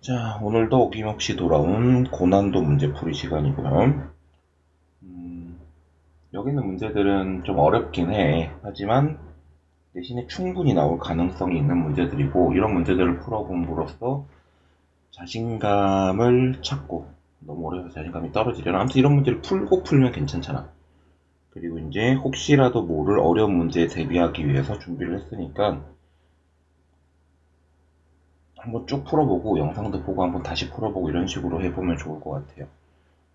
자, 오늘도 어김없이 돌아온 고난도 문제풀이 시간이고요. 여기 있는 문제들은 좀 어렵긴 해. 하지만 대신에 충분히 나올 가능성이 있는 문제들이고, 이런 문제들을 풀어봄으로써 자신감을 찾고, 너무 어려워서 자신감이 떨어지려나. 아무튼 이런 문제를 풀고 풀면 괜찮잖아. 그리고 이제 혹시라도 모를 어려운 문제에 대비하기 위해서 준비를 했으니까 한번 쭉 풀어보고 영상도 보고 한번 다시 풀어보고 이런 식으로 해보면 좋을 것 같아요.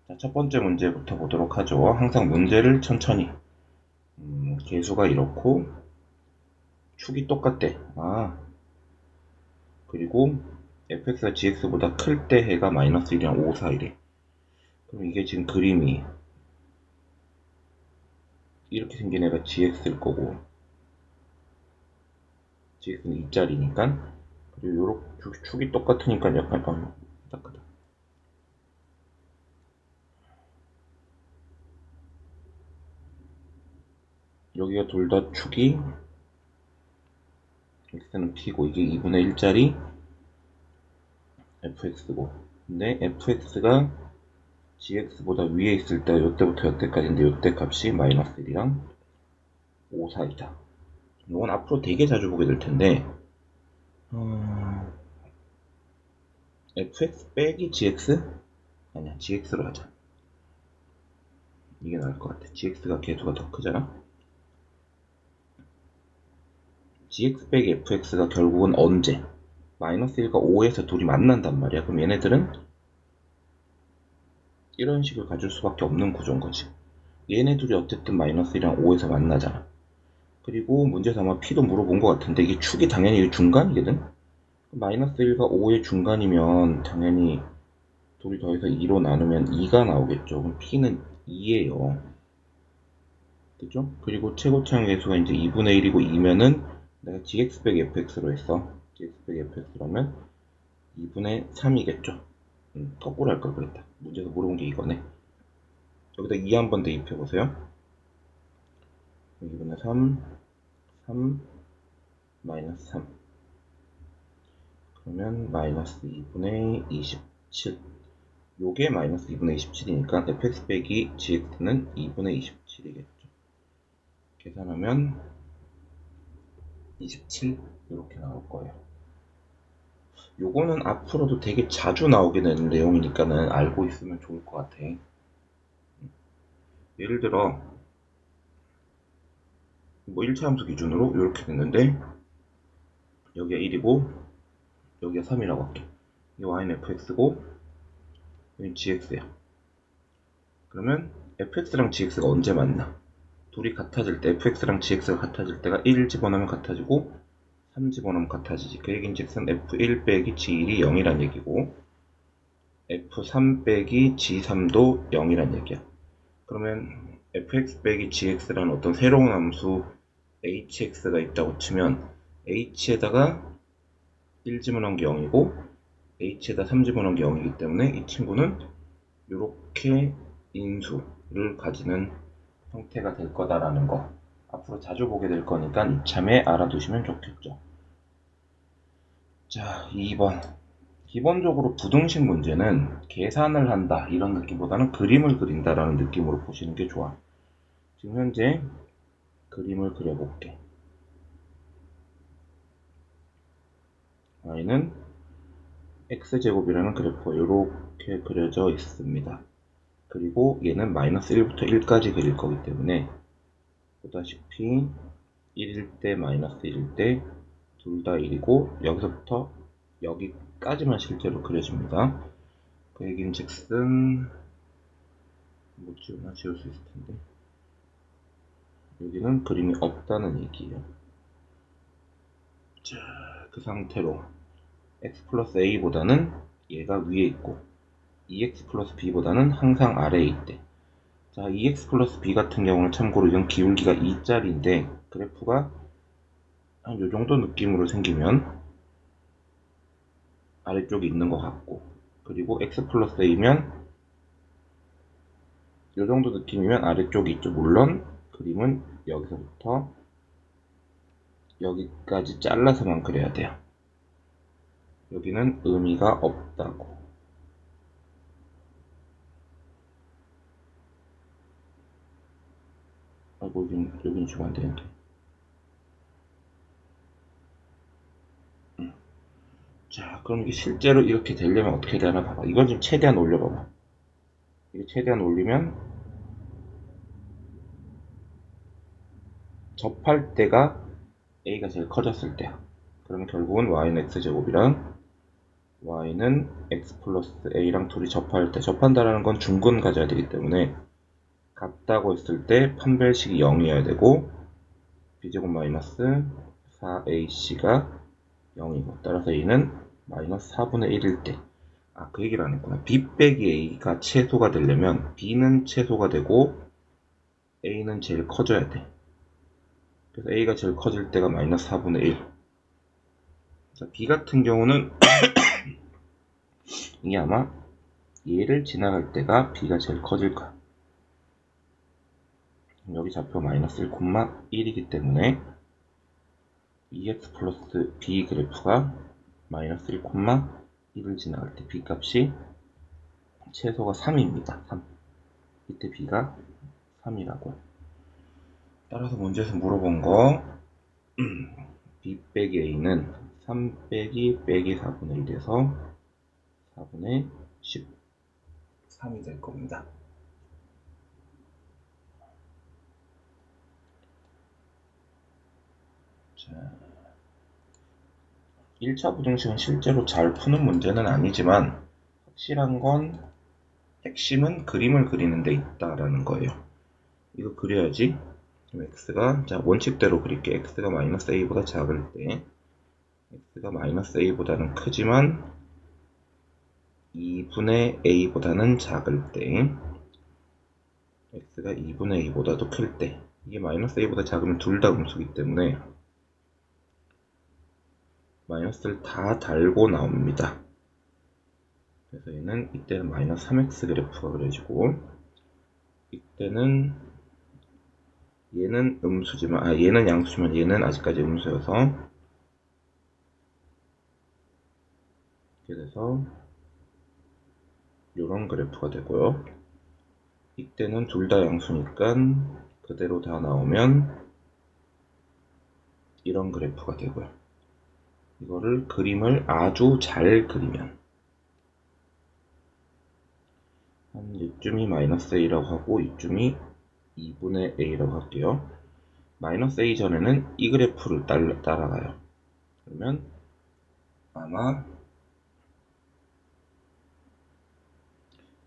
자, 첫 번째 문제부터 보도록 하죠. 항상 문제를 천천히. 개수가 이렇고 축이 똑같대. 그리고 fx가 gx보다 클 때 해가 마이너스 1이랑 5 사이래. 그럼 이게 지금 그림이 이렇게 생긴 애가 gx일 거고, gx는 2짜리니까. 그리고 요렇게 축이 똑같으니까 약간 딱하다. 여기가 둘 다 축이 x는 p고 이게 2분의 1짜리 fx고, 근데 fx가 gx보다 위에 있을 때 요때부터 요때까지인데 요때 값이 마이너스 1이랑 5 사이다. 이건 앞으로 되게 자주 보게 될 텐데, fx 빼기 gx? 아니야, gx로 하자. 이게 나을 것 같아. gx가 개수가 더 크잖아. gx 빼기 fx가 결국은 언제? 마이너스 1과 5에서 둘이 만난단 말이야. 그럼 얘네들은 이런 식을 가질 수밖에 없는 구조인 거지. 얘네 둘이 어쨌든 마이너스 1이랑 5에서 만나잖아. 그리고 문제에서 아마 p도 물어본 것 같은데 이게 축이 당연히 중간이거든? 마이너스 1과 5의 중간이면 당연히 둘이 더해서 2로 나누면 2가 나오겠죠. 그럼 p는 2예요. 그죠? 그리고 최고차항 계수가 이제 2분의 1이고 2면은 내가 gx 빼기 fx로 했어. gx 빼기 fx라면 2분의 3이겠죠. 거꾸로 할 걸 그랬다. 문제에서 물어본 게 이거네. 여기다 2 한번 대입해보세요. 2분의 3, 3, 마이너스 3. 그러면 마이너스 2분의 27. 요게 마이너스 2분의 27이니까 fx 빼기 gx는 2분의 27이겠죠. 계산하면 27 이렇게 나올 거예요. 요거는 앞으로도 되게 자주 나오게 되는 내용이니까는 알고 있으면 좋을 것 같아. 예를 들어 뭐 1차 함수 기준으로 이렇게 됐는데 여기가 1이고 여기가 3이라고 할게. 이 y는 fx고 여기 gx야. 그러면 fx랑 gx가 언제 만나? 둘이 같아질 때, fx랑 gx가 같아질 때가 1 집어넣으면 같아지고 3 집어넣으면 같아지지. 그 얘기인즉슨 f1 빼기 g1이 0이란 얘기고 f3 빼기 g3도 0이란 얘기야. 그러면 fx 빼기 gx라는 어떤 새로운 함수 hx가 있다고 치면 h에다가 1 집어넣은 게 0이고 h에다 3 집어넣은 게 0이기 때문에 이 친구는 이렇게 인수를 가지는 형태가 될 거다라는 거 앞으로 자주 보게 될 거니까 이참에 알아두시면 좋겠죠. 자, 2번. 기본적으로 부등식 문제는 계산을 한다 이런 느낌보다는 그림을 그린다라는 느낌으로 보시는 게 좋아. 지금 현재 그림을 그려볼게. y는 x제곱이라는 그래프가 이렇게 그려져 있습니다. 그리고 얘는 마이너스 1부터 1까지 그릴 거기 때문에 보다시피 1일 때 마이너스 1일 때 둘 다 1이고 여기서부터 여기까지만 실제로 그려집니다. 그 얘기인즉슨 못 지우나 지울 수 있을 텐데 여기는 그림이 없다는 얘기예요. 자, 그 상태로 x 플러스 a보다는 얘가 위에 있고 2x 플러스 b보다는 항상 아래에 있대. 자, 2x 플러스 b 같은 경우는 참고로 이건 기울기가 2짜리인데 그래프가 한 요정도 느낌으로 생기면 아래쪽에 있는 것 같고, 그리고 x 플러스 a면 요정도 느낌이면 아래쪽에 있죠. 물론 그림은 여기서부터 여기까지 잘라서만 그려야 돼요. 여기는 의미가 없다고. 아이고, 여긴 주면 안 되는데. 자, 그럼 이게 실제로 이렇게 되려면 어떻게 되나 봐봐. 이건 좀 최대한 올려봐봐. 이게 최대한 올리면 접할 때가 a가 제일 커졌을 때야. 그러면 결국은 y는 x제곱이랑 y는 x 플러스 a랑 둘이 접할 때, 접한다라는 건 중근 가져야 되기 때문에 같다고 했을 때 판별식이 0이어야 되고 b제곱 마이너스 4ac가 0이고, 따라서 a는 마이너스 4분의 1일 때, 그 얘기를 안 했구나. b 빼기 a가 최소가 되려면 b는 최소가 되고 a는 제일 커져야 돼. 그래서 a가 제일 커질 때가 마이너스 4분의 1. 자, b 같은 경우는 이게 아마 얘를 지나갈 때가 b가 제일 커질 거야. 여기 좌표 마이너스 1,1이기 때문에 EX 플러스 B 그래프가 마이너스 1,1을 지나갈 때 B 값이 최소가 3입니다. 3. 이때 B가 3이라고. 따라서 문제에서 물어본 거 B 빼기 A는 3 빼기 4분의 1에서 4분의 13이 될 겁니다. 자, 1차 부등식은 실제로 잘 푸는 문제는 아니지만 확실한 건 핵심은 그림을 그리는 데 있다라는 거예요. 이거 그려야지. x가, 자, 원칙대로 그릴게. x가 마이너스 a보다 작을 때, x가 마이너스 a보다는 크지만 2분의 a보다는 작을 때, x가 2분의 a보다도 클 때, 이게 마이너스 a보다 작으면 둘 다 음수이기 때문에 마이너스를 다 달고 나옵니다. 그래서 얘는 이때는 마이너스 3x 그래프가 그려지고, 이때는 얘는 음수지만, 얘는 양수지만 얘는 아직까지 음수여서, 이렇게 돼서 이런 그래프가 되고요. 이때는 둘 다 양수니까 그대로 다 나오면 이런 그래프가 되고요. 이거를 그림을 아주 잘 그리면 한 이쯤이 마이너스 a라고 하고 이쯤이 2분의 a라고 할게요. 마이너스 a 전에는 이 그래프를 따라가요. 그러면 아마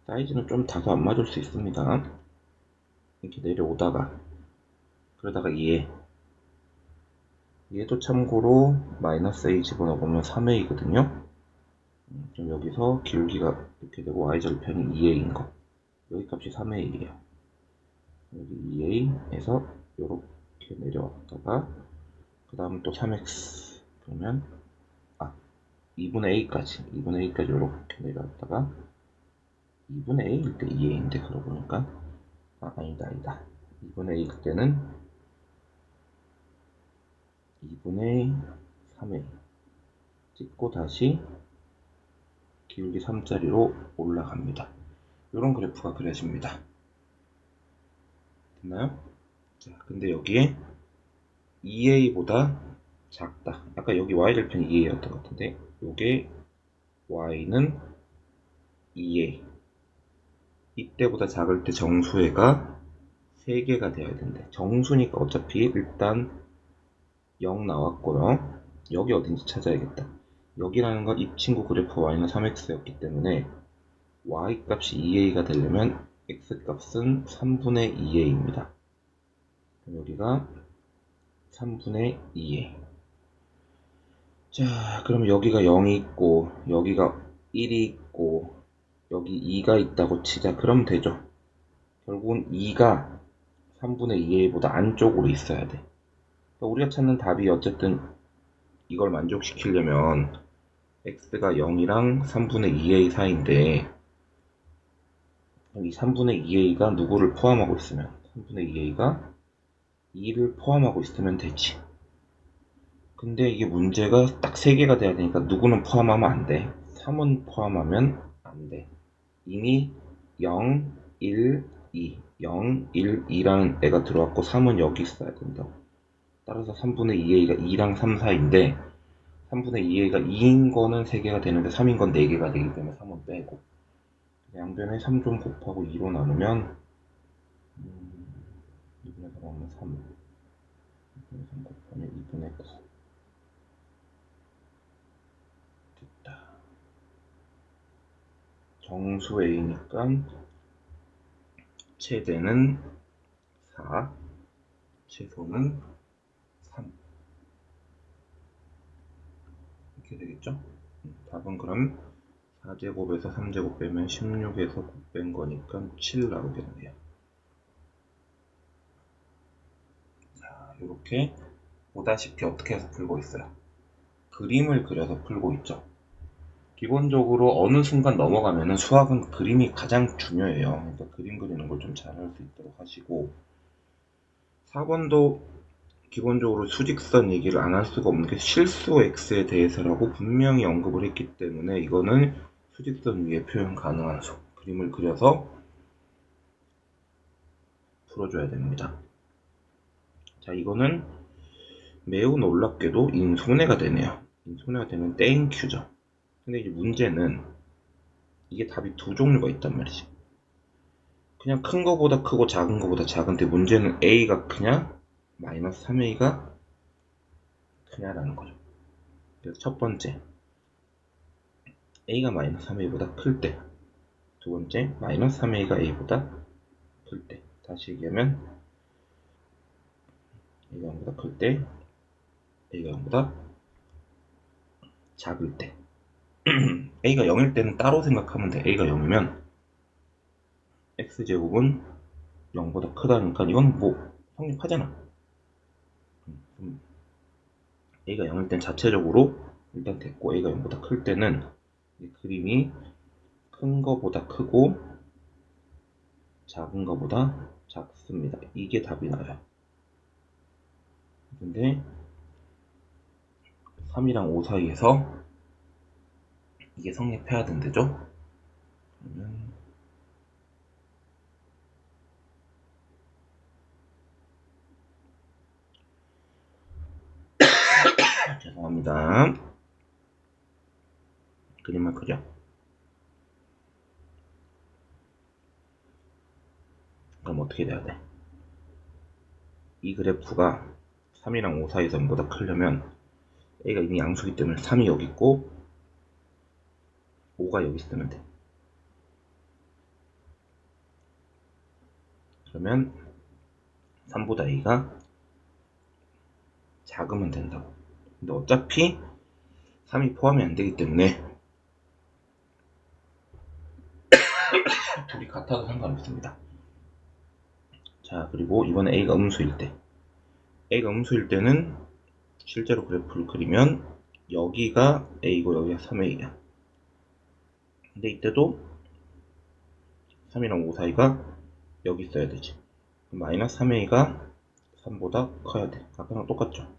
사이즈는 좀 다소 안 맞을 수 있습니다. 이렇게 내려오다가, 그러다가 얘도 참고로 마이너스 a 집어넣으면 3a거든요. 그럼 여기서 기울기가 이렇게 되고 y절편이 2a인 거, 여기 값이 3a예요. 여기 2a에서 이렇게 내려왔다가 그 다음은 또 3x, 그러면 2분의 a까지 이렇게 내려왔다가 2분의 a일 때 2a인데, 그러고 보니까 아니다. 2분의 a일 때는 2분의 3a 찍고 다시 기울기 3짜리로 올라갑니다. 이런 그래프가 그려집니다. 됐나요? 자, 근데 여기에 2a보다 작다. 아까 여기 y절편이 2a였던 것 같은데, 요게 y는 2a. 이때보다 작을 때 정수회가 3개가 돼야 된대. 정수니까 어차피 일단 0 나왔고요. 여기 어딘지 찾아야겠다. 여기라는 건 이 친구 그래프 y는 3x였기 때문에 y 값이 2a가 되려면 x 값은 3분의 2a입니다. 여기가 3분의 2a. 자, 그럼 여기가 0이 있고 여기가 1이 있고 여기 2가 있다고 치자. 그럼 되죠. 결국은 2가 3분의 2a보다 안쪽으로 있어야 돼. 그러니까 우리가 찾는 답이 어쨌든 이걸 만족시키려면 x가 0이랑 3분의 2a 사이인데, 이 3분의 2a가 누구를 포함하고 있으면, 3분의 2a가 2를 포함하고 있으면 되지. 근데 이게 문제가 딱 3개가 돼야 되니까 누구는 포함하면 안 돼. 3은 포함하면 안 돼. 이미 0, 1, 2, 0, 1, 2라는 애가 들어왔고 3은 여기 있어야 된다고. 따라서 3분의 2a가 2랑 3 사이인데 3분의 2a가 2인 거는 3개가 되는데 3인 건 4개가 되기 때문에 3은 빼고 양변에 3 좀 곱하고 2로 나누면 2분의 4 나누면 3 2분의 3 곱하면 2분의 9 됐다. 정수 a니까 최대는 4 최소는 3 이렇게 되겠죠? 답은 그럼 4제곱에서 3제곱 빼면 16에서 9 뺀 거니까 7 나오겠네요. 자, 이렇게 보다시피 어떻게 해서 풀고 있어요? 그림을 그려서 풀고 있죠. 기본적으로 어느 순간 넘어가면은 수학은 그림이 가장 중요해요. 그러니까 그림 그리는 걸 좀 잘할 수 있도록 하시고 4번도 기본적으로 수직선 얘기를 안 할 수가 없는 게 실수 x에 대해서라고 분명히 언급을 했기 때문에 이거는 수직선 위에 표현 가능한 수 그림을 그려서 풀어줘야 됩니다. 자, 이거는 매우 놀랍게도 인손해가 되네요. 인손해가 되면 땡큐죠. 근데 이제 문제는 이게 답이 두 종류가 있단 말이지. 그냥 큰 거보다 크고 작은 거보다 작은데 문제는 a가 크냐 마이너스 3a가 크냐라는 거죠. 그래서 첫 번째 a가 마이너스 3a보다 클 때, 두 번째 마이너스 3a가 a보다 클 때. 다시 얘기하면 a가 0보다 클 때, a가 0보다 작을 때. a가 0일 때는 따로 생각하면 돼. a가 0이면 x제곱은 0보다 크다니까 이건 뭐 성립하잖아. a가 0일 땐 자체적으로 일단 됐고 a가 0보다 클 때는 이 그림이 큰 거보다 크고 작은 거보다 작습니다. 이게 답이 나요. 근데 3이랑 5 사이에서 이게 성립해야 된대죠? 그러면 죄송합니다. 그림을 그려. 그럼 어떻게 돼야 돼? 이 그래프가 3이랑 5 사이에서 0보다 크려면 a가 이미 양수기 때문에 3이 여기 있고 5가 여기 있으면 돼. 그러면 3보다 a가 작으면 된다고. 근데 어차피 3이 포함이 안 되기 때문에 둘이 같아도 상관없습니다. 자, 그리고 이번에 a가 음수일 때, a가 음수일 때는 실제로 그래프를 그리면 여기가 a고 여기가 3a야. 근데 이때도 3이랑 5 사이가 여기 있어야 되지. 마이너스 3a가 3보다 커야 돼. 아까랑 똑같죠?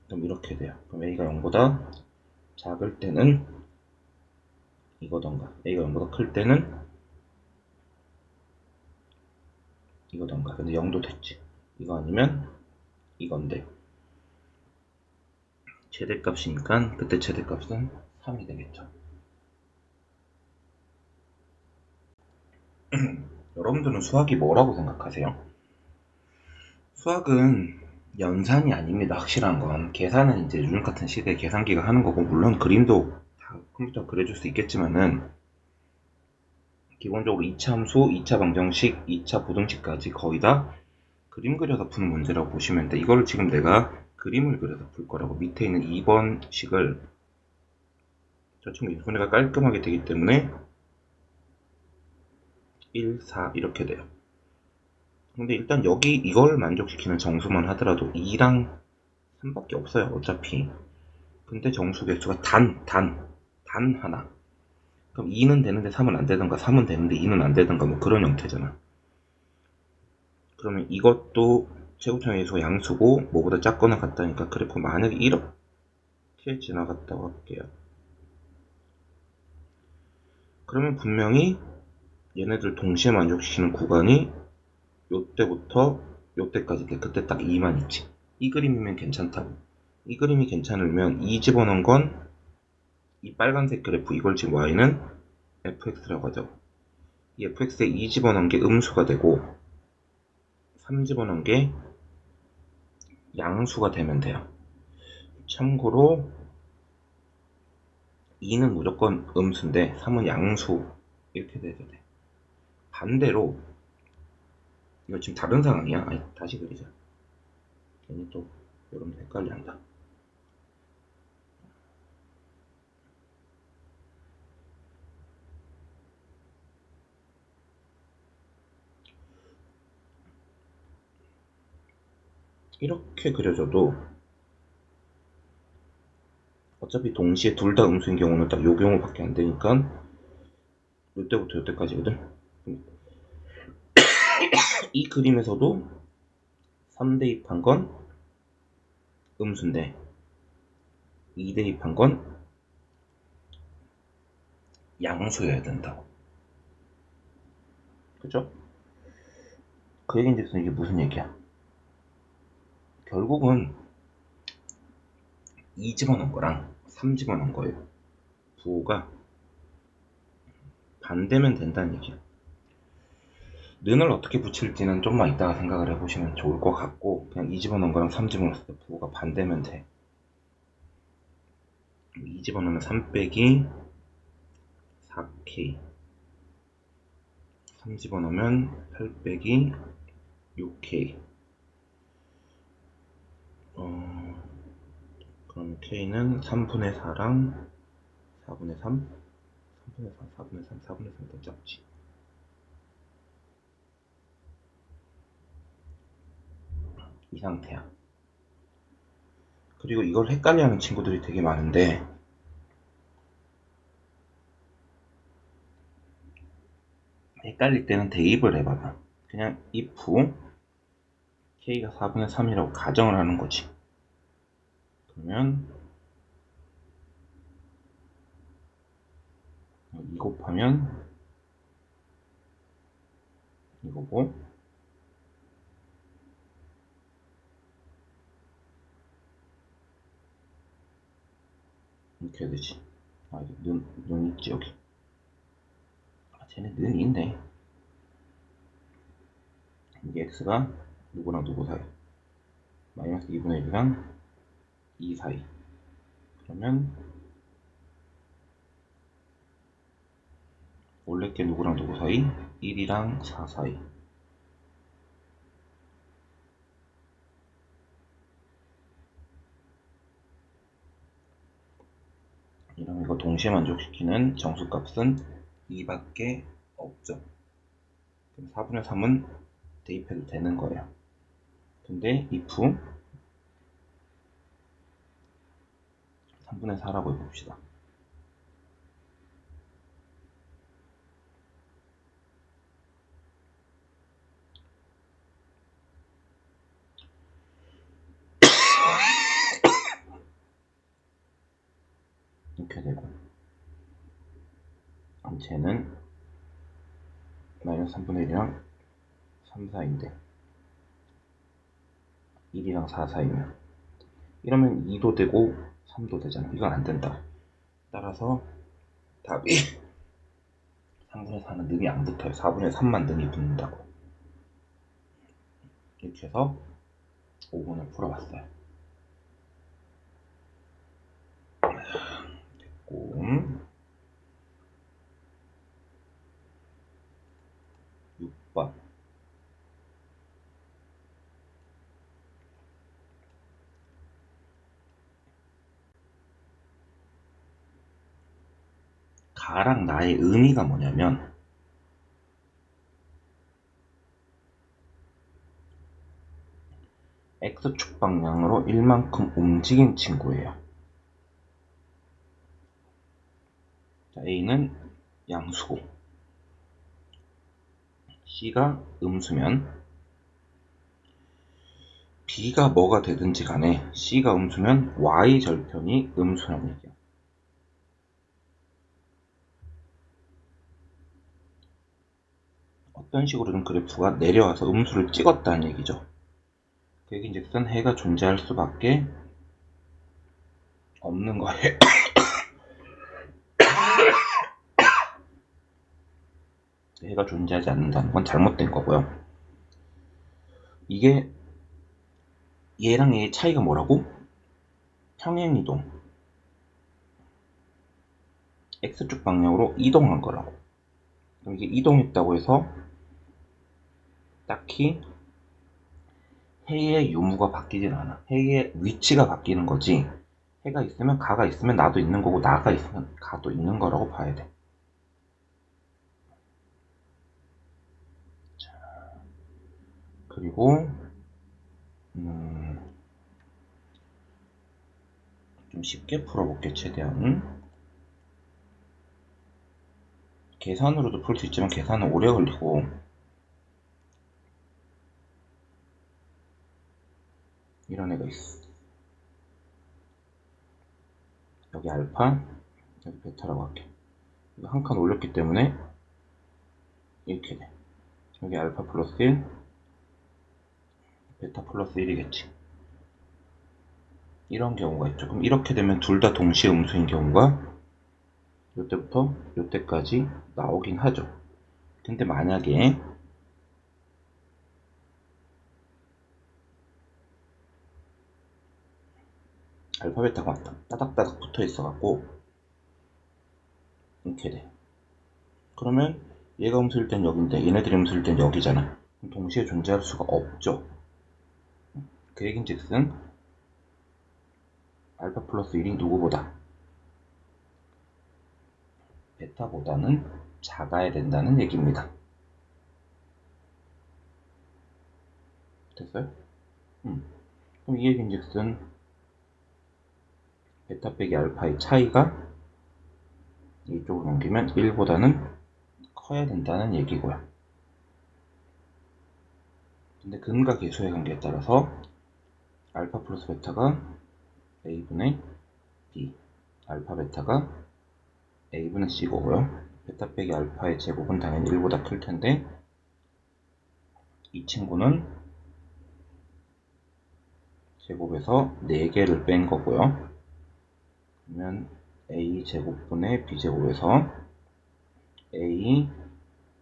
그럼 이렇게 돼요. 그럼 a가 0보다 작을 때는 이거던가, a가 0보다 클 때는 이거던가. 근데 0도 됐지. 이거 아니면 이건데 최대값이니까 그때 최대값은 3이 되겠죠. 여러분들은 수학이 뭐라고 생각하세요? 수학은 연산이 아닙니다. 확실한 건 계산은 이제 요즘 같은 시대에 계산기가 하는 거고, 물론 그림도 다 컴퓨터가 그려줄 수 있겠지만은 기본적으로 2차 함수, 2차 방정식, 2차 부등식까지 거의 다 그림 그려서 푸는 문제라고 보시면 돼. 이걸 지금 내가 그림을 그려서 풀 거라고. 밑에 있는 2번 식을 저 친구 인수분해가 깔끔하게 되기 때문에 1, 4 이렇게 돼요. 근데 일단 여기 이걸 만족시키는 정수만 하더라도 2랑 3밖에 없어요. 어차피. 근데 정수 개수가 단 하나. 그럼 2는 되는데 3은 안 되던가, 3은 되는데 2는 안 되던가, 뭐 그런 형태잖아. 그러면 이것도 최고점의 요소가 양수고 뭐보다 작거나 같다니까 그래프 만약에 이렇게 지나갔다고 할게요. 그러면 분명히 얘네들 동시에 만족시키는 구간이 요때부터 요때까지 돼. 그때 딱 2만 있지. 이 그림이면 괜찮다고. 이 그림이 괜찮으면 이 집어넣은 건 이 빨간색 그래프 이걸 지금 y는 fx라고 하죠. 이 fx에 2 집어넣은 게 음수가 되고 3 집어넣은 게 양수가 되면 돼요. 참고로 2는 무조건 음수인데 3은 양수 이렇게 돼야 돼. 반대로 이거 지금 다른 상황이야. 아니, 다시 그리자. 괜히 또 여러분들 헷갈려한다. 이렇게 그려줘도 어차피 동시에 둘 다 음수인 경우는 딱 요 경우밖에 안 되니까 요때부터 요때까지거든. 이 그림에서도 3 대입한 건 음수인데 2 대입한 건 양수여야 된다고. 그죠? 그 얘기인즉슨 이게 무슨 얘기야? 결국은 2 집어넣은 거랑 3 집어넣은 거예요. 부호가 반대면 된다는 얘기야. 는을 어떻게 붙일지는 좀만 이따가 생각을 해보시면 좋을 것 같고 그냥 2 집어넣은 거랑 3 집어넣었을 때 부호가 반대면 돼. 2 집어넣으면 3 빼기 4k 3 집어넣으면 8 빼기 6k 그럼 k는 3분의 4랑 4분의 3 3분의 4, 4분의 3, 4분의 3더 작지. 이 상태야. 그리고 이걸 헷갈려하는 친구들이 되게 많은데 헷갈릴 때는 대입을 해봐봐. 그냥 if k가 4분의 3이라고 가정을 하는 거지. 그러면 2 곱하면 이거고 이렇게 해야 되지. 아, 이거 는 있지 여기. 아, 쟤네 는이 있네. 이게 x가 누구랑 누구 사이? 마이너스 2분의 1이랑 2 사이. 그러면 원래 게 누구랑 누구 사이? 1이랑 4 사이. 이러면 이거 동시에 만족시키는 정수값은 2밖에 없죠. 그럼 4분의 3은 대입해도 되는 거예요. 근데 if 3분의 4라고 해봅시다. 이렇게 되고 쟤는 마이너스 3분의 1이랑 3 사이인데 1이랑 4 사이면 이러면 2도 되고 3도 되잖아. 이건 안 된다. 따라서 답이 3분의 4는 능이 안 붙어요. 4분의 3만 능이 붙는다고. 이렇게 해서 5번을 풀어봤어요. 됐고 6번 가랑 나의 의미가 뭐냐면 X축 방향으로 1만큼 움직인 친구예요. 자, A는 양수고 C가 음수면 B가 뭐가 되든지 간에 C가 음수면 Y 절편이 음수란 얘기야. 어떤 식으로든 그래프가 내려와서 음수를 찍었다는 얘기죠. 그 얘기인즉슨 해가 존재할 수밖에 없는 거예요. 해가 존재하지 않는다는 건 잘못된 거고요. 이게 얘랑 얘의 차이가 뭐라고? 평행이동. X축 방향으로 이동한 거라고. 그럼 이게 이동했다고 해서 딱히 해의 유무가 바뀌진 않아. 해의 위치가 바뀌는 거지. 해가 있으면 가가 있으면 나도 있는 거고 나가 있으면 가도 있는 거라고 봐야 돼. 자, 그리고 좀 쉽게 풀어볼게. 최대한 계산으로도 풀 수 있지만 계산은 오래 걸리고, 이런 애가 있어. 여기 알파, 여기 베타라고 할게. 이거 한 칸 올렸기 때문에 이렇게 돼. 여기 알파 플러스 1, 베타 플러스 1이겠지. 이런 경우가 있죠. 그럼 이렇게 되면 둘 다 동시에 음수인 경우가 이때부터 이때까지 나오긴 하죠. 근데 만약에 알파 베타가 따닥따닥 붙어 있어갖고 이렇게 돼. 그러면 얘가 음수일 땐 여기인데 얘네들이 음수일 땐 여기잖아. 그럼 동시에 존재할 수가 없죠. 그 얘긴즉슨 알파 플러스 1이 누구보다? 베타보다는 작아야 된다는 얘기입니다. 됐어요? 그럼 이 얘긴즉슨 베타 빼기 알파의 차이가 이쪽으로 옮기면 1보다는 커야 된다는 얘기고요. 근데 근과 계수의 관계에 따라서 알파 플러스 베타가 A분의 B, 알파 베타가 A분의 C고요. 베타 빼기 알파의 제곱은 당연히 1보다 클 텐데 이 친구는 제곱에서 4개를 뺀 거고요. 그러면 A 제곱분의 B 제곱에서 A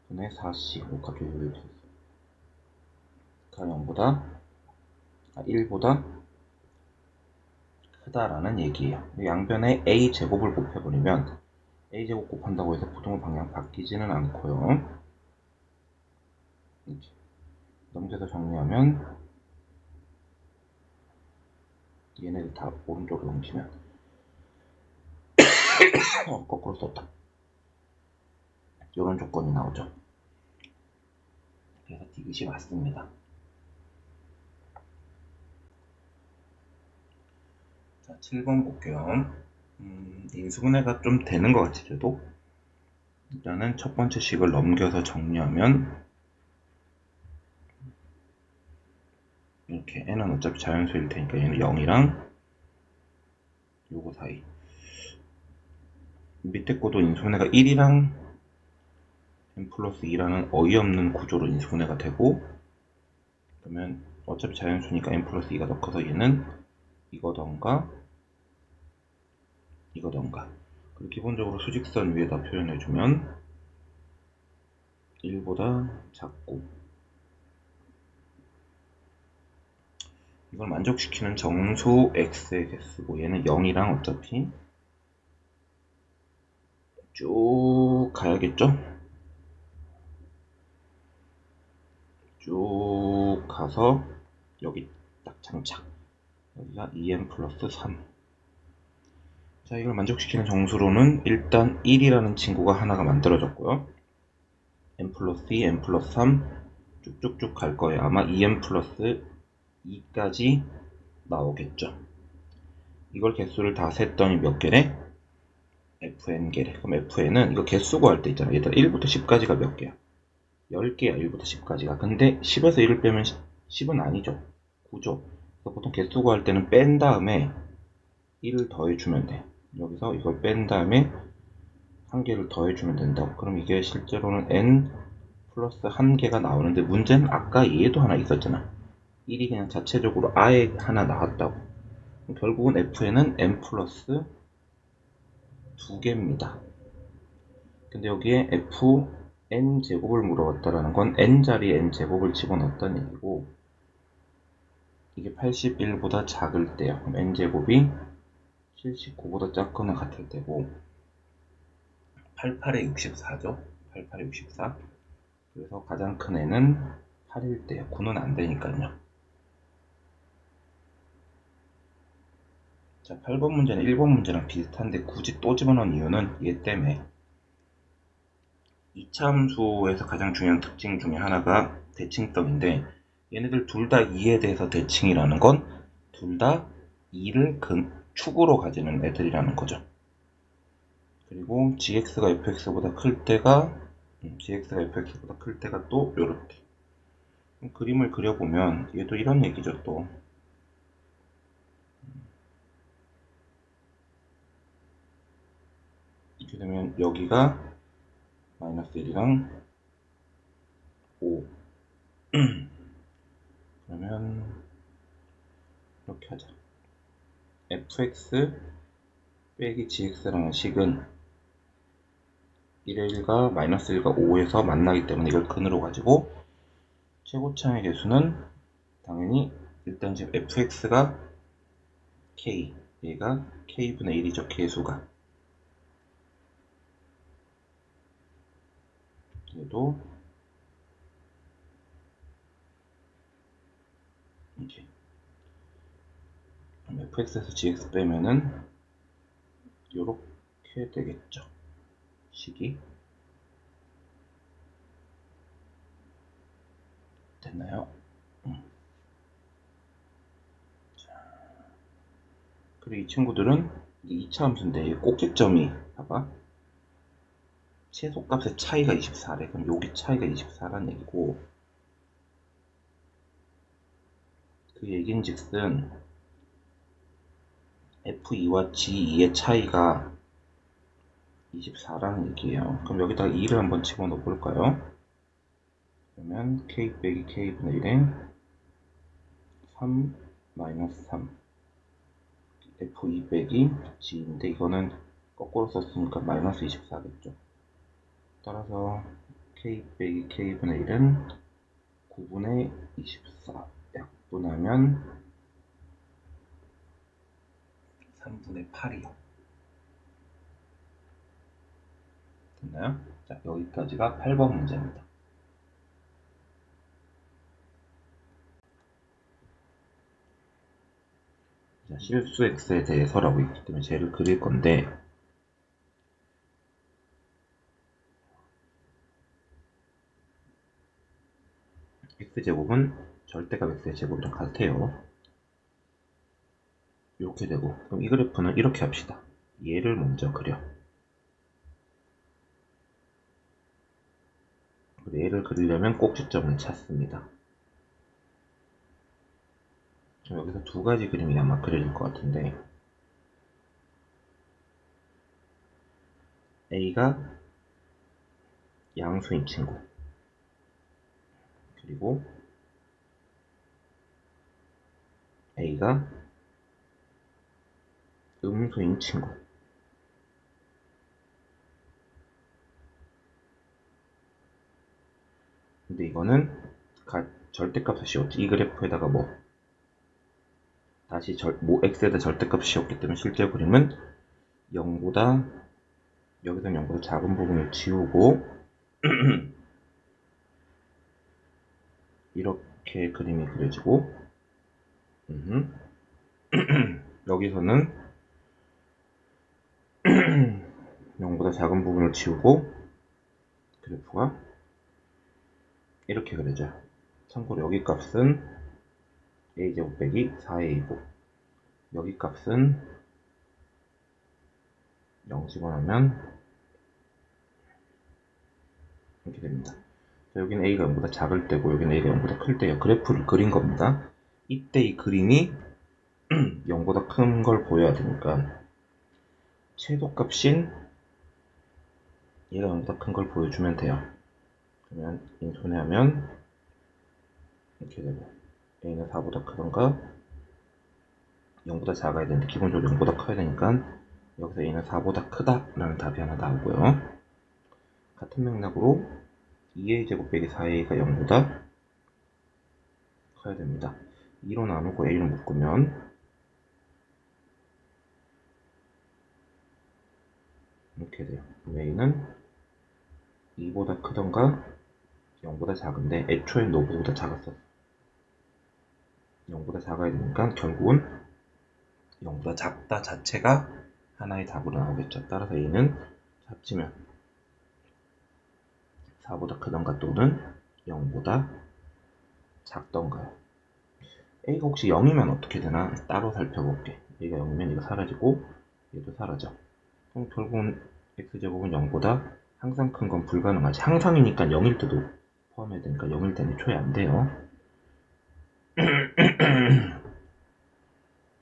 분의 4C, 갑자기 왜 이렇게 됐어? 가 0보다 1보다 크다라는 얘기예요. 양변에 A 제곱을 곱해버리면 A 제곱 곱한다고 해서 부동의 방향 바뀌지는 않고요. 이렇게 넘겨서 정리하면 얘네들 다 오른쪽으로 넘기면 거꾸로 썼다. 이런 조건이 나오죠. 그래서 디귿이 맞습니다. 자, 7번 볼게요. 인수분해가 좀 되는 것 같지, 저도? 일단은 첫 번째 식을 넘겨서 정리하면 이렇게 n은 어차피 자연수일 테니까 얘는 0이랑 요거 사이. 밑에 거도 인수분해가 1이랑 n 플러스 2라는 어이없는 구조로 인수분해가 되고, 그러면 어차피 자연수니까 n 플러스 2가 더 커서 얘는 이거던가 이거던가. 그리고 기본적으로 수직선 위에다 표현해주면 1보다 작고, 이걸 만족시키는 정수 x의 개수고, 얘는 0이랑 어차피 쭉 가야겠죠? 쭉 가서 여기 딱 장착. 여기가 2n 플러스 3. 자, 이걸 만족시키는 정수로는 일단 1이라는 친구가 하나가 만들어졌고요. n 플러스 2, n 플러스 3 쭉쭉쭉 갈 거예요. 아마 2n 플러스 2까지 나오겠죠. 이걸 개수를 다 셌더니 몇 개래? fn 개래. 그럼 fn은 이거 개수 구할 때 있잖아. 얘들아 1부터 10까지가 몇 개야? 10개야. 1부터 10까지가. 근데 10에서 1을 빼면 10은 아니죠. 9죠. 그래서 보통 개수 구할 때는 뺀 다음에 1을 더해주면 돼. 여기서 이걸 뺀 다음에 한 개를 더해주면 된다고. 그럼 이게 실제로는 n 플러스 한 개가 나오는데, 문제는 아까 얘도 하나 있었잖아. 1이 그냥 자체적으로 아예 하나 나왔다고. 결국은 fn은 n 플러스 두 개입니다. 근데 여기에 fn 제곱을 물어봤다라는 건 n 자리에 n 제곱을 집어넣었다는 얘기고, 이게 81보다 작을 때요. 그럼 n 제곱이 79보다 작거나 같을 때고, 88에 64죠. 88에 64. 그래서 가장 큰 n은 8일 때요. 9는 안 되니까요. 자, 8번 문제는 1번 문제랑 비슷한데 굳이 또 집어넣은 이유는 얘 때문에, 2차 함수에서 가장 중요한 특징 중에 하나가 대칭성인데, 얘네들 둘 다 2에 대해서 대칭이라는 건 둘 다 2를 축으로 가지는 애들이라는 거죠. 그리고 gx가 fx보다 클 때가 또 요렇게. 그림을 그려보면 얘도 이런 얘기죠. 또 이렇게 되면 여기가 마이너스 1이랑 5. 그러면 이렇게 하자. fx 빼기 gx라는 식은 1의 1과 마이너스 1과 5에서 만나기 때문에 이걸 근으로 가지고, 최고차의 개수는 당연히 일단 지금 fx가 k, 얘가 k분의 1이죠. 개수가. 얘도 이렇게. fx에서 gx 빼면은 요렇게 되겠죠. 식이. 됐나요? 그리고 이 친구들은 2차 함수인데, 이 꼭지점이 봐봐, 최소값의 차이가 24래. 그럼 여기 차이가 24란 얘기고, 그 얘긴즉슨 F2와 G2의 차이가 24라는 얘기예요. 그럼 여기다가 2를 한번 집어넣어 볼까요? 그러면 K 빼기 K분의 1에 3 마이너스 3 F2 빼기 G인데, 이거는 거꾸로 썼으니까 마이너스 24겠죠. 따라서 K 빼기 K분의 1은 9분의 24 약분하면 3분의 8이요. 됐나요? 자, 여기까지가 8번 문제입니다. 자, 실수 x에 대해서라고 있기 때문에 쟤를 그릴 건데, x제곱은 절대값 x의 제곱이랑 같아요. 이렇게 되고, 그럼 이 그래프는 이렇게 합시다. 얘를 먼저 그려. 얘를 그리려면 꼭지점을 찾습니다. 여기서 두 가지 그림이 아마 그려질 것 같은데, A가 양수인 친구, 그리고 A가 음수인 친구. 근데 이거는 절대값을 씌웠지. 이 그래프에다가 다시 x에다 절대값을 씌웠기 때문에 실제 그림은 0보다, 여기서는 0보다 작은 부분을 지우고 이렇게 그림이 그려지고, 여기서는 0보다 작은 부분을 지우고 그래프가 이렇게 그려져요. 참고로 여기 값은 a제곱 빼기 4a고, 여기 값은 0 집어넣으면 이렇게 됩니다. 자, 여기는 a가 0보다 작을 때고 여기는 a가 0보다 클 때요. 그래프를 그린 겁니다. 이때 이 그림이 0보다 큰 걸 보여야 되니까 최소값인 얘가 0보다 큰 걸 보여주면 돼요. 그러면 인수분해하면 이렇게 되고 a는 4보다 크던가 0보다 작아야 되는데 기본적으로 0보다 커야 되니까 여기서 a는 4보다 크다 라는 답이 하나 나오고요. 같은 맥락으로 2a 제곱 빼기 4a가 0보다 커야 됩니다. 2로 나누고 a로 묶으면 이렇게 돼요. a는 2보다 크던가 0보다 작은데 애초에 노보다 작았어. 0보다 작아야 되니까 결국은 0보다 작다 자체가 하나의 답으로 나오겠죠. 따라서 a는 합치면 4보다 크던가 또는 0보다 작던가요. a가 혹시 0이면 어떻게 되나 따로 살펴볼게. a가 0이면 이거 사라지고 얘도 사라져. 그럼 결국은 x제곱은 0보다 항상 큰 건 불가능하지. 항상이니까 0일 때도 포함해야 되니까 0일 때는 초에 안 돼요.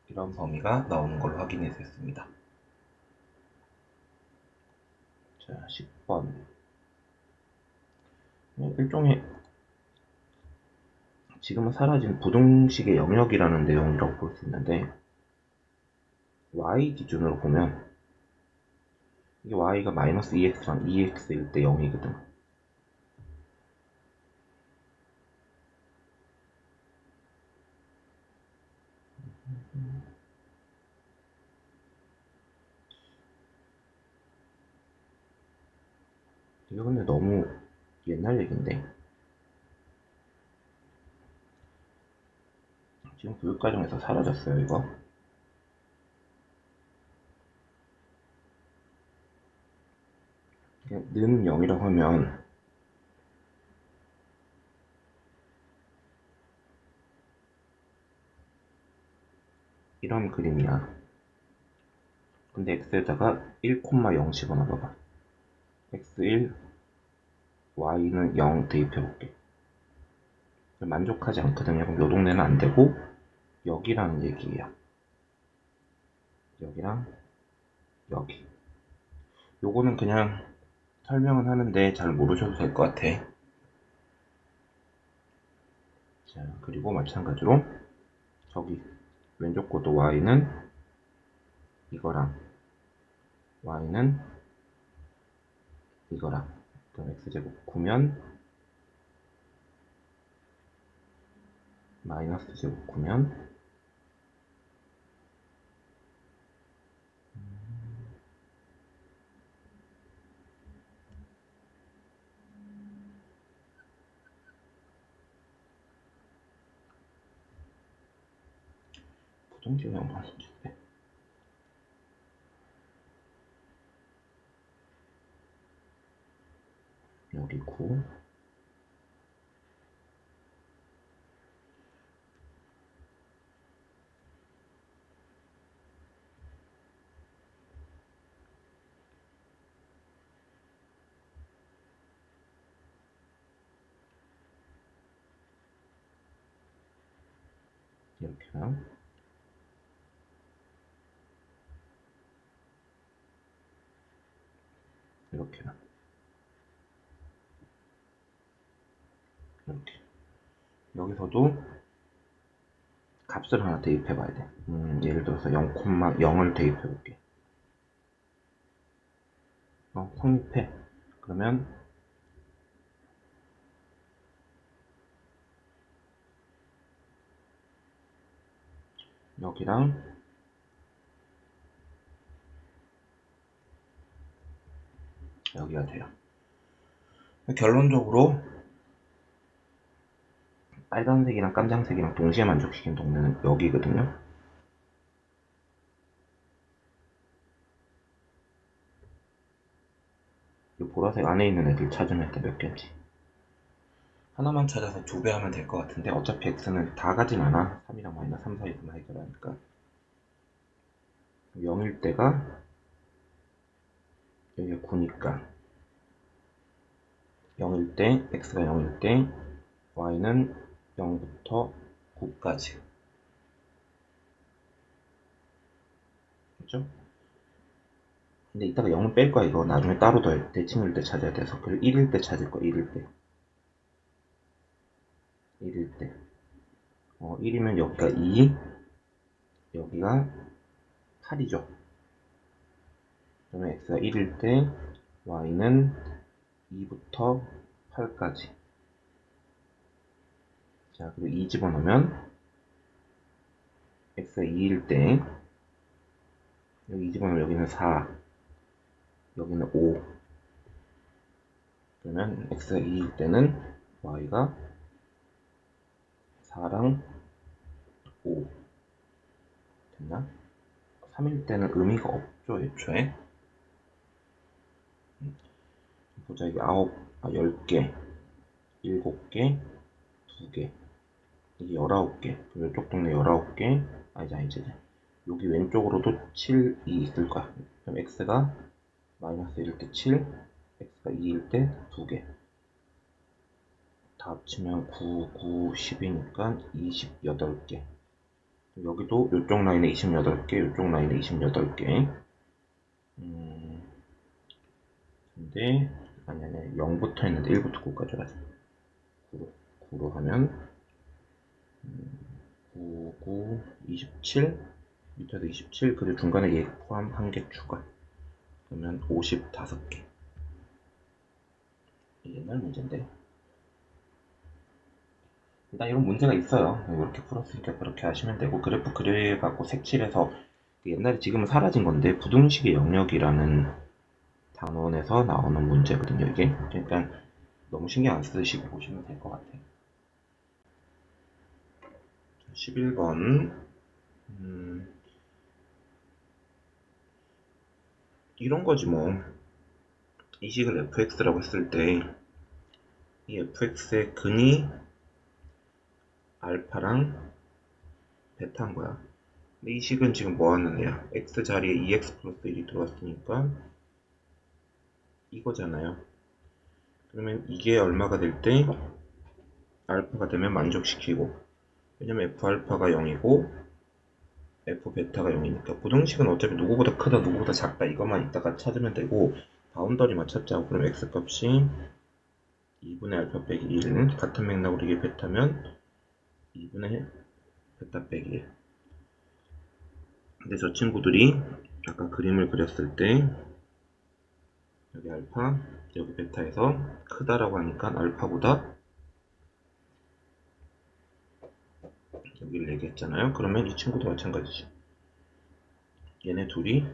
이런 범위가 나오는 걸 확인해 냈습니다. 자, 10번. 일종의 지금은 사라진 부등식의 영역이라는 내용이라고 볼 수 있는데 y 기준으로 보면 이게 y가 마이너스 2x랑 2x일 때 0이거든. 이거 근데 너무 옛날 얘기인데 지금 교육과정에서 사라졌어요 이거. 는 0이라고 하면 이런 그림이야. 근데 x에다가 1,0 집어넣어봐봐. x1, y는 0 대입해볼게. 만족하지 않거든요. 그럼 요 동네는 안 되고 여기라는 얘기예요. 여기랑 여기. 요거는 그냥 설명은 하는데 잘 모르셔도 될 것 같아. 자, 그리고 마찬가지로 저기 왼쪽 것도 y는 이거랑 y는 이거랑 그럼 x제곱 9면 마이너스 제곱 9면 부등식 양반 수준데 여기 9 이렇게랑 이렇게랑 이렇게 여기서도 값을 하나 대입해 봐야 돼. 예를 들어서 0,0을 대입해 볼게. 성립해. 그러면 여기랑 여기가 돼요. 결론적으로 빨간색이랑 깜장색이랑 동시에 만족시킨 동네는 여기거든요. 이 보라색 안에 있는 애들 찾으면 몇 개인지. 하나만 찾아서 2배 하면 될 것 같은데 어차피 x는 다 가진 않아. 3이랑 마이너스 3 사이에서만 해결하니까. 0일 때가 여기가 9니까 0일 때 x가 0일 때 y는 0부터 9까지 됐죠? 근데 이따가 0은 뺄 거야. 이거 나중에 따로 더 대칭일 때 찾아야 돼서. 그리고 1일 때 찾을 거야. 1일 때. 1일 때. 1이면 여기가 2, 여기가 8이죠. 그러면 x가 1일 때 y는 2부터 8까지. 자, 그리고 2 집어넣으면 x가 2일 때 여기 2 집어넣으면 여기는 4, 여기는 5. 그러면 x가 2일 때는 y가 4랑 5 됐나? 3일 때는 의미가 없죠, 애초에. 보자, 이게 10개, 7개, 2개, 이게 19개, 이쪽 동네 19개, 아니지. 여기 왼쪽으로도 7이 있을 거야. 그럼 x가 마이너스 1일 때 7, x가 2일 때 2개. 다 합치면 9, 9, 10이니까 28개. 여기도 이쪽 라인에 28개, 이쪽 라인에 28개. 근데 아니 0부터 했는데 1부터 9까지 가자. 9로 하면 9, 9, 27, 밑에도 27, 그리고 중간에 얘 포함 1개 추가. 그러면 55개. 옛날 문제인데. 일단 이런 문제가 있어요. 이렇게 풀었으니까 그렇게 하시면 되고, 그래프 그려갖고 색칠해서, 옛날에 지금은 사라진 건데, 부등식의 영역이라는 단원에서 나오는 문제거든요, 이게. 그러니까 너무 신경 안 쓰시고 보시면 될 것 같아요. 11번. 이런 거지 뭐. 이 식을 fx라고 했을 때, 이 fx의 근이 알파랑 베타인 거야. 근데 이 식은 지금 뭐 하는 애야? x 자리에 2x 플러스 1이 들어왔으니까 이거잖아요. 그러면 이게 얼마가 될 때 알파가 되면 만족시키고, 왜냐면 f알파가 0이고 f베타가 0이니까 부등식은 어차피 누구보다 크다 누구보다 작다 이것만 이따가 찾으면 되고, 바운더리만 찾자고. 그럼 x값이 2분의 알파 빼기 1, 같은 맥락으로 이게 베타면 2분의 베타 빼기 1. 근데 저 친구들이 아까 그림을 그렸을 때 여기 알파, 여기 베타에서 크다라고 하니까 알파보다 여기를 얘기했잖아요. 그러면 이 친구도 마찬가지지. 얘네 둘이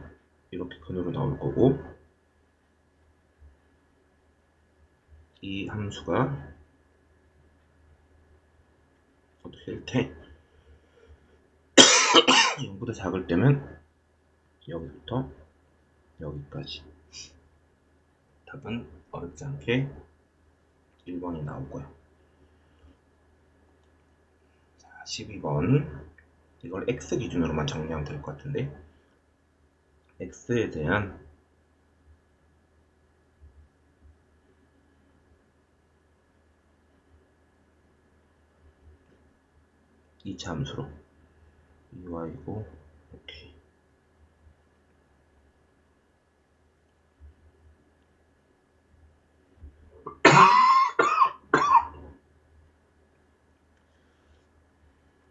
이렇게 근으로 나올 거고, 이 함수가 어떻게 될 때 0보다 작을 때면 여기부터 여기까지. 답은 어렵지 않게 1번이 나오고요. 자, 12번. 이걸 x 기준으로만 정리하면 될 것 같은데, x에 대한 이차 함수로 2y고, 오케이.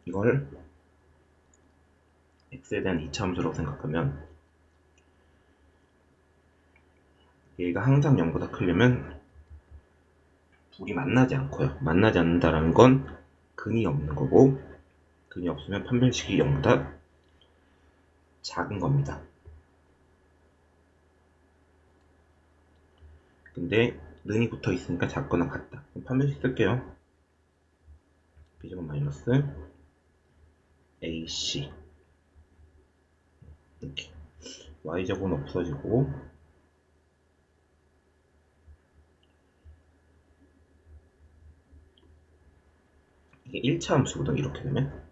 이걸 x에 대한 이차 함수라고 생각하면 얘가 항상 0보다 크려면 둘이 만나지 않고요. 만나지 않는다라는 건 근이 없는 거고, 근이 없으면 판별식이 0보다 작은 겁니다. 근데 는이 붙어 있으니까 작거나 같다. 그럼 판별식 쓸게요. b제곱 마이너스 ac 이렇게. y제곱은 없어지고, 이게 1차 함수거든, 이렇게 되면.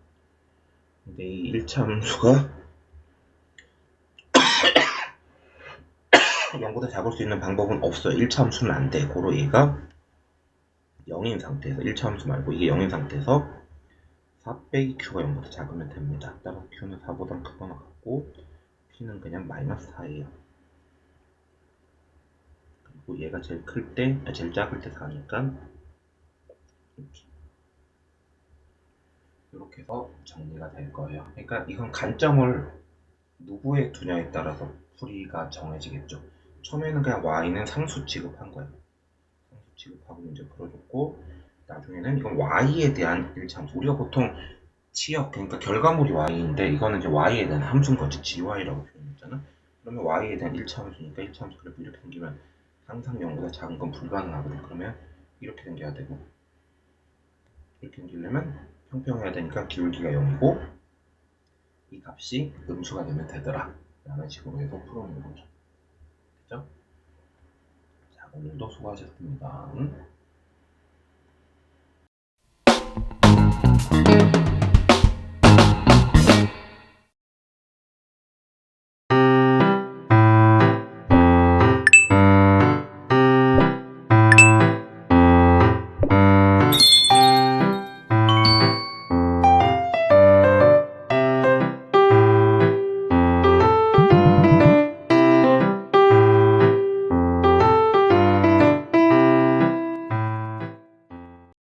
근데 이 1차 함수가 0보다 작을 수 있는 방법은 없어요. 1차 함수는 안 돼. 고로 얘가 0인 상태에서, 1차 함수 말고 이게 0인 상태에서 4 빼기 q가 0보다 작으면 됩니다. 따라서 q는 4보다 크거나 같고, P는 그냥 마이너스 4예요. 그리고 얘가 제일 클 때, 제일 작을 때 4니까 이렇게 해서 정리가 될 거예요. 그러니까 이건 관점을 누구에 두냐에 따라서 풀이가 정해지겠죠. 처음에는 그냥 y는 상수 취급한 거예요. 상수 취급하고 문제 풀어줬고, 나중에는 이건 y에 대한 일차함수. 우리가 보통 치역, 그러니까 결과물이 y인데 이거는 이제 y에 대한 함수인 거지. gy라고 표현했잖아. 그러면 y에 대한 일차함수니까 일차함수 그래프 이렇게 생기면 항상 0보다 작은 건 불가능하거든. 그러면 이렇게 생겨야 되고, 이렇게 생기려면 평평해야 되니까 기울기가 0이고 이 값이 음수가 되면 되더라 라는 식으로 해서 풀어놓는 거죠. 그죠? 자, 오늘도 수고하셨습니다.